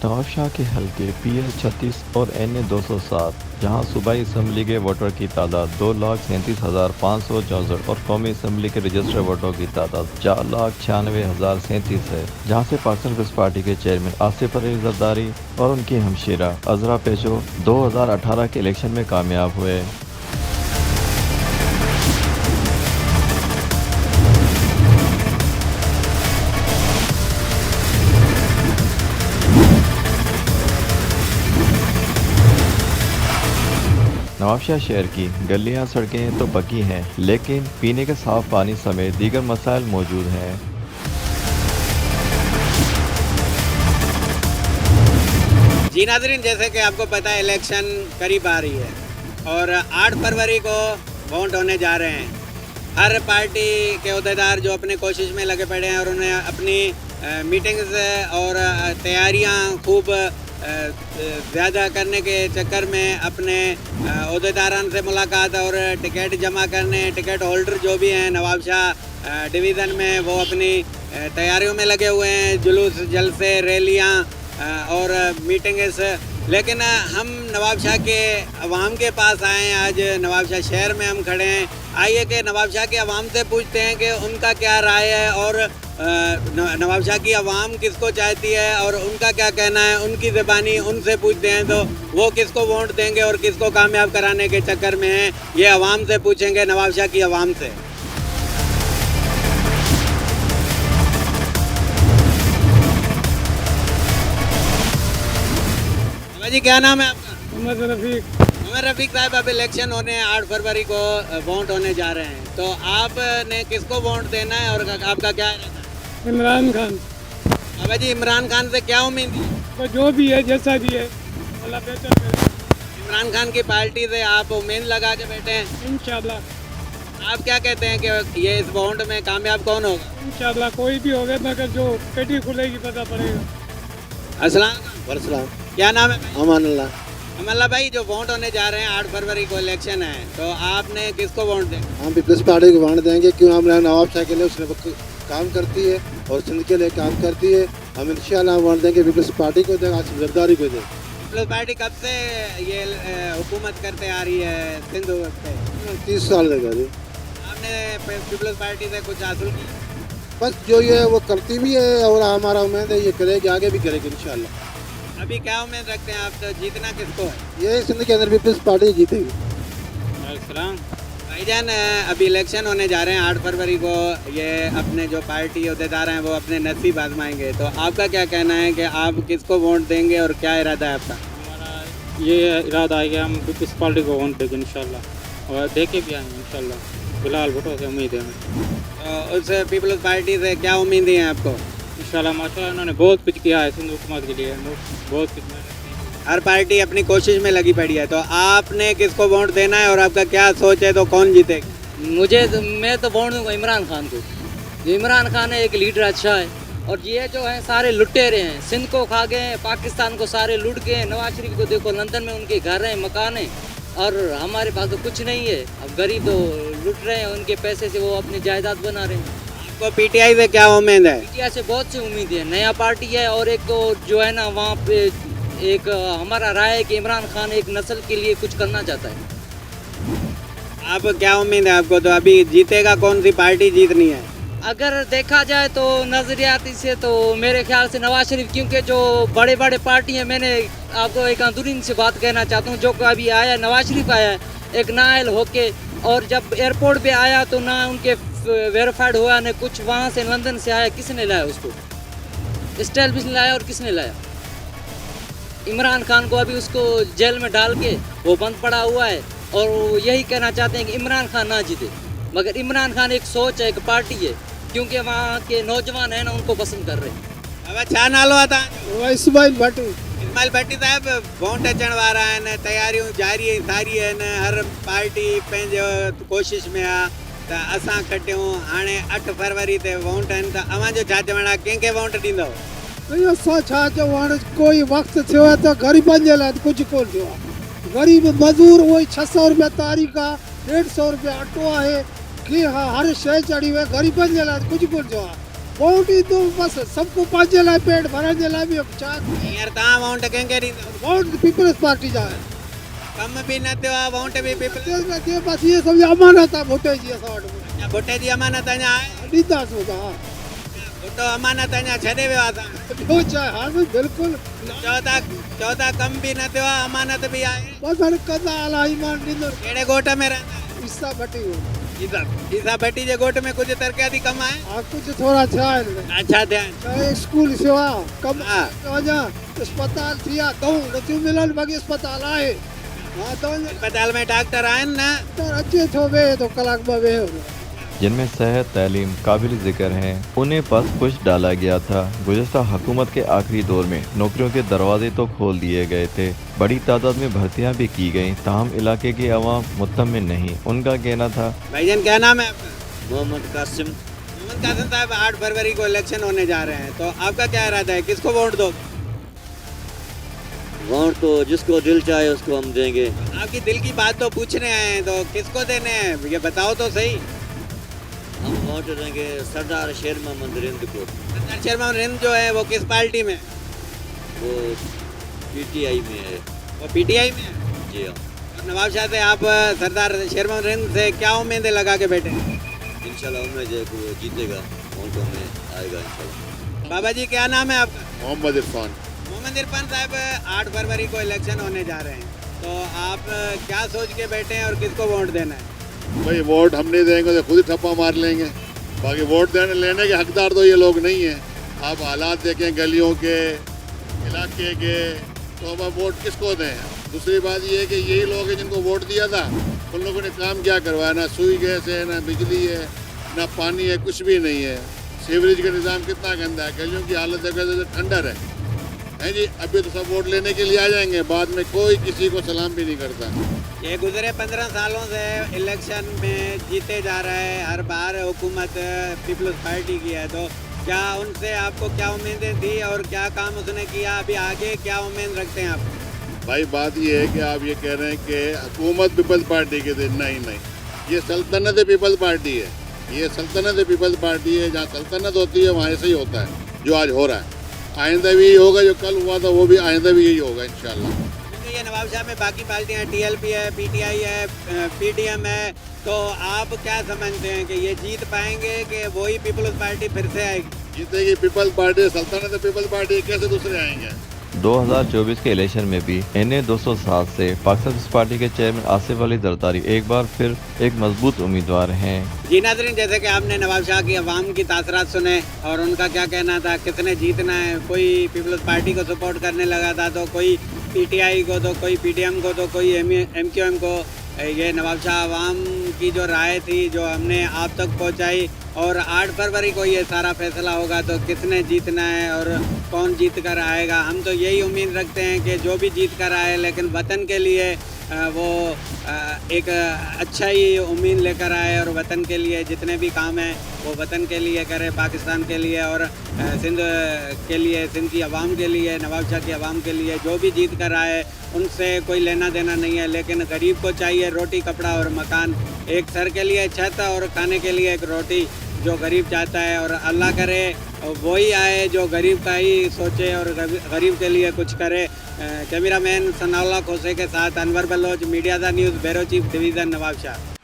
नवाब शाह के हल्के PS 36 और NA 207 जहां सूबाई असम्बली के वोटर की तादाद 2,37,564 और कौमी असम्बली के रजिस्टर्ड वोटों की तादाद 4,96,037 है, जहां से पाकिस्तान पीपल्स पार्टी के चेयरमैन आसिफ अली जरदारी और उनकी हमशीरा अजरा पेशो 2018 के इलेक्शन में कामयाब हुए। नवाबशाह शहर की गलियां सड़कें तो पक्की हैं, लेकिन पीने के साफ पानी समेत दीगर मसाइल मौजूद हैं। जी नाज़रीन, जैसे कि आपको पता है इलेक्शन करीब आ रही है और 8 फरवरी को वोट होने जा रहे हैं। हर पार्टी के अहदेदार जो अपने कोशिश में लगे पड़े हैं और उन्हें अपनी मीटिंग्स और तैयारियां खूब ज़्यादा करने के चक्कर में अपने अहदेदारान से मुलाकात और टिकट जमा करने, टिकट होल्डर जो भी हैं नवाबशाह डिवीज़न में, वो अपनी तैयारियों में लगे हुए हैं, जुलूस जलसे रैलियां और मीटिंग्स। लेकिन हम नवाबशाह के अवाम के पास आए हैं, आज नवाबशाह शहर में हम खड़े हैं। आइए कि नवाबशाह के अवाम से पूछते हैं कि उनका क्या राय है और नवाबशाह की अवाम किसको चाहती है और उनका क्या कहना है, उनकी ज़बानी उनसे पूछते हैं तो वो किसको वोट देंगे और किसको कामयाब कराने के चक्कर में हैं, ये अवाम से पूछेंगे, नवाबशाह की अवाम से। जी क्या नाम है आपका? मोहम्मद रफीक। मोहम्मद रफीक साहब, अब इलेक्शन होने 8 फरवरी को वोट होने जा रहे हैं, तो आपने किसको वोट देना है और आपका क्या इरादा है? इमरान खान। अब जी इमरान खान से क्या उम्मीद है? तो जो भी है जैसा भी है अल्लाह बेहतर करे। इमरान खान की पार्टी से आप उम्मीद लगा के बैठे हैं? इंशाल्लाह। आप क्या कहते हैं कि ये इस वोट में कामयाब कौन होगा? इंशाल्लाह कोई भी होगा, मगर जो पेटी खुलेगी पता पड़ेगा। अस्सलाम, क्या नाम है? अमान अल्लाह। अमल्ला भाई, जो वोट होने जा रहे हैं 8 फरवरी को इलेक्शन है, तो आपने किसको वोट देंगे? हम पीपल्स पार्टी को वोट देंगे, क्यों हम नवाब शाह के लिए उसने काम करती है और सिंध के लिए काम करती है। हम इंशाल्लाह वोट देंगे पीपल्स पार्टी को, देंगे आसिफ जरदारी को देंगे। पीपल्स पार्टी कब से ये हुकूमत करते आ रही है सिंध पे? 30 साल लगा रही। आपने पीपल्स पार्टी से कुछ हासिल किया? बस जो ये वो करती भी है और हमारा उम्मीद है ये करेगी, आगे भी करेगी इंशाल्लाह। अभी क्या उम्मीद रखते हैं आप, तो जीतना किसको है? ये सिंध के अंदर पीपल्स पार्टी जीतेगी। भाईजान, अभी इलेक्शन होने जा रहे हैं 8 फरवरी को, ये अपने जो पार्टी अहदेदार हैं वो अपने नसीब आजमाएंगे, तो आपका क्या कहना है कि आप किसको वोट देंगे और क्या इरादा है आपका? हमारा ये इरादा है कि हम पीपल्स पार्टी को वोट देंगे इंशाल्लाह, और देके भी आएंगे इंशाल्लाह। फिलहाल वोटों से उम्मीद है हमें। तो उस पीपल्स पार्टी से क्या उम्मीदें हैं आपको? इंशाल्लाह माशाल्लाह उन्होंने बहुत कुछ किया है सिंध हुकूमत के लिए, बहुत कुछ मेहनत की। हर पार्टी अपनी कोशिश में लगी पड़ी है, तो आपने किसको वोट देना है और आपका क्या सोच है, तो कौन जीतेगा? मैं तो वोट दूंगा इमरान खान को। जो इमरान खान है एक लीडर अच्छा है, और ये जो है सारे लुटेरे हैं, सिंध को खा गए हैं, पाकिस्तान को सारे लूट गए। नवाज शरीफ को देखो, लंदन में उनके घर हैं, मकान हैं, और हमारे पास तो कुछ नहीं है। अब गरीब तो लुट रहे हैं, उनके पैसे से वो अपनी जायदाद बना रहे हैं। आपको पीटीआई से क्या उम्मीद है? पीटीआई से बहुत सी उम्मीद है, नया पार्टी है, और एक तो जो है ना वहाँ पे एक हमारा राय है कि इमरान खान एक नस्ल के लिए कुछ करना चाहता है। आप क्या उम्मीद है आपको, तो अभी जीतेगा कौन सी पार्टी जीतनी है? अगर देखा जाए तो नजरियाती से तो मेरे ख्याल से नवाज शरीफ, क्योंकि जो बड़े बड़े पार्टी हैं, मैंने आपको एक अंदरूनी से बात कहना चाहता हूँ, जो अभी आया नवाज शरीफ आया है एक नाअहल होके, और जब एयरपोर्ट पे आया तो ना उनके वेरीफाइड हुआ, ना कुछ। वहाँ से लंदन से आया, किसने लाया उसको? एस्टेब्लिश लाया, और किसने लाया? इमरान खान को अभी उसको जेल में डाल के वो बंद पड़ा हुआ है, और वो यही कहना चाहते हैं कि इमरान खान ना जीते। मगर इमरान खान एक सोच है, एक पार्टी है, क्योंकि वहाँ के नौजवान हैं ना उनको पसंद कर रहे हैं। अब छा नालो आता इस्माइल भट्टी। इस्माइल भट्टी साहब, वोट अचण वारा आहिनि, तयारियूं जारी सारी आहिनि, हर पार्टी पंहिंजो कोशिश में आहे, त असां कटियूं हाणे 8 फरवरी ते वोट आहिनि, त अव्हांजो छा चवणु आहे, कंहिंखे वोट ॾींदव? असां छा चऊं, हाणे कोई वक़्तु थियो आहे त ग़रीबनि जे लाइ कुझु कोन थियो आहे। ग़रीब मज़दूर उहो 600 रुपया तारीख़ आहे, 150 रुपया अटो आहे, की हर शइ चढ़ी वई, ग़रीबनि जे लाइ कुझु कोन थियो आहे। वोट ही तो बस सबको पाँचे लाए पेट भरा जला भी अब चार हींअर तव्हां वोट कंहिंखे ॾींदव? वोट पीपल्स पार्टी जा है कम बि न थियो आहे वोट बि पीपल बस ये सब अमानत आहे वोट जी असां वटि भुट जी अमानत अञा आहे? ॾींदासीं हा भुटो अमानत अञा छॾे वियो आहे तव्हां? ॿियो छा हा साईं बिल्कुलु चओ था कम बि न थियो आहे अमानत बि आहे। बसि हाणे कंदा अला ईमान ॾींदो कहिड़े ॻोठ में रहंदा? ईसा भटी हो ईसा भट्टी जे ॻोठ में कुझु तरक़ियाती कम आहे? हा कुझु थोरा छा आहिनि अच्छा थिया आहिनि? चाहे स्कूल सेवा कम हा। वञा अस्पताल थी विया दऊं नथियूं मिलनि बाक़ी अस्पताल आहे हा त वञ अस्पताल में डॉक्टर आहिनि न? डॉक्टर अचे थो वेहे थो कलाक ॿ वेहे जिनमें सेहत तालीम काबिल जिक्र हैं उन्हें पस पुश डाला गया था। गुज़श्ता हुकूमत के आखिरी दौर में नौकरियों के दरवाजे तो खोल दिए गए थे, बड़ी तादाद में भर्तियां भी की गईं, ताहम इलाके की आवाम मुतमिन नहीं। उनका कहना था, भाईजान क्या नाम है आपका? मोहम्मद कासिम। मोहम्मद कासिम साहब, 8 फरवरी को इलेक्शन होने जा रहे हैं, तो आपका क्या इरादा है, किसको वोट दो? वोट तो जिसको दिल चाहे उसको हम देंगे। आपकी दिल की बात तो पूछने आए हैं, तो किसको देने हैं ये बताओ तो सही। हम वोट देंगे सरदार शेर मोहम्मद रिंद को। सरदार शेर मोहम्मद रिंद जो है वो किस पार्टी में? वो पीटीआई में है। वो पीटीआई में है? जी हाँ। और नवाब शाह से आप सरदार शेर मोहम्मद रिंद से क्या उम्मीदें लगा के बैठे हैं? इंशाल्लाह उम्मीद है कि वो जीतेगा, वोटों में आएगा इंशाल्लाह। बाबा जी क्या नाम है आपका? मोहम्मद इरफान। मोहम्मद इरफान साहब, 8 फरवरी को इलेक्शन होने जा रहे हैं, तो आप क्या सोच के बैठे हैं और किसको वोट देना है? भाई वोट हम नहीं देंगे तो खुद ही ठप्पा मार लेंगे, बाकी वोट देने लेने के हकदार तो ये लोग नहीं हैं। आप हालात देखें गलियों के, इलाके के, तो अब वोट किसको दें? दूसरी बात ये है कि यही लोग हैं जिनको वोट दिया था, उन लोगों ने काम क्या करवाया? ना सुई गैस है, ना बिजली है, ना पानी है, कुछ भी नहीं है। सीवरेज का निज़ाम कितना गंदा है, गलियों की हालत देखें तो ठंडर है जी। अभी तो सब वोट लेने के लिए आ जाएंगे, बाद में कोई किसी को सलाम भी नहीं करता। ये गुजरे 15 सालों से इलेक्शन में जीते जा रहा है, हर बार हुकूमत पीपल्स पार्टी की है, तो क्या उनसे आपको क्या उम्मीदें थी और क्या काम उसने किया? अभी आगे क्या उम्मीद रखते हैं आप? भाई बात ये है कि आप ये कह रहे हैं कि हुकूमत पीपल्स पार्टी की थी। नहीं नहीं, ये सल्तनत पीपल्स पार्टी है, ये सल्तनत पीपल्स पार्टी है। जहाँ सल्तनत होती है वहाँ ऐसे ही होता है जो आज हो रहा है। आइंदा भी यही होगा, जो कल हुआ था वो भी आइंदा भी यही होगा इंशाल्लाह। ये नवाब शाह में बाकी पार्टियां टीएलपी है, पीटीआई है, पीटीएम है, तो आप क्या समझते हैं कि ये जीत पाएंगे कि वही पीपल्स पार्टी फिर से आएगी? जीतेगी पीपल्स पार्टी, सल्तनत पीपल्स पार्टी, कैसे दूसरे आएंगे? 2024 के इलेक्शन में भी NA 207 से पाकिस्तान पीपल्स पार्टी के चेयरमैन आसिफ अली जरदारी एक बार फिर एक मजबूत उम्मीदवार हैं। जी नाज़रीन, जैसे कि आपने नवाब शाह की आवाम की तासरात सुने और उनका क्या कहना था, किसने जीतना है। कोई पीपल्स पार्टी को सपोर्ट करने लगा था, तो कोई पीटीआई को, तो कोई पीटीएम को, तो कोई MQM को। ये नवाब शाह आवाम की जो राय थी, जो हमने आप तक पहुंचाई, और 8 फरवरी को ये सारा फैसला होगा तो किसने जीतना है और कौन जीत कर आएगा। हम तो यही उम्मीद रखते हैं कि जो भी जीत कर आए, लेकिन वतन के लिए वो एक अच्छा ही उम्मीद लेकर आए और वतन के लिए जितने भी काम हैं वो वतन के लिए करे, पाकिस्तान के लिए और सिंध के लिए, सिंध की आवाम के लिए, नवाब शाह की आवाम के लिए। जो भी जीत कर आए उनसे कोई लेना देना नहीं है, लेकिन गरीब को चाहिए रोटी, कपड़ा और मकान। एक सर के लिए छत और खाने के लिए एक रोटी, जो गरीब चाहता है। और अल्लाह करे वही आए जो गरीब का ही सोचे और गरीब के लिए कुछ करे। कैमरामैन सनाउल्लाह खोसे के साथ अनवर बलोच, मीडिया दा news, bureau chief division, Nawab Shah.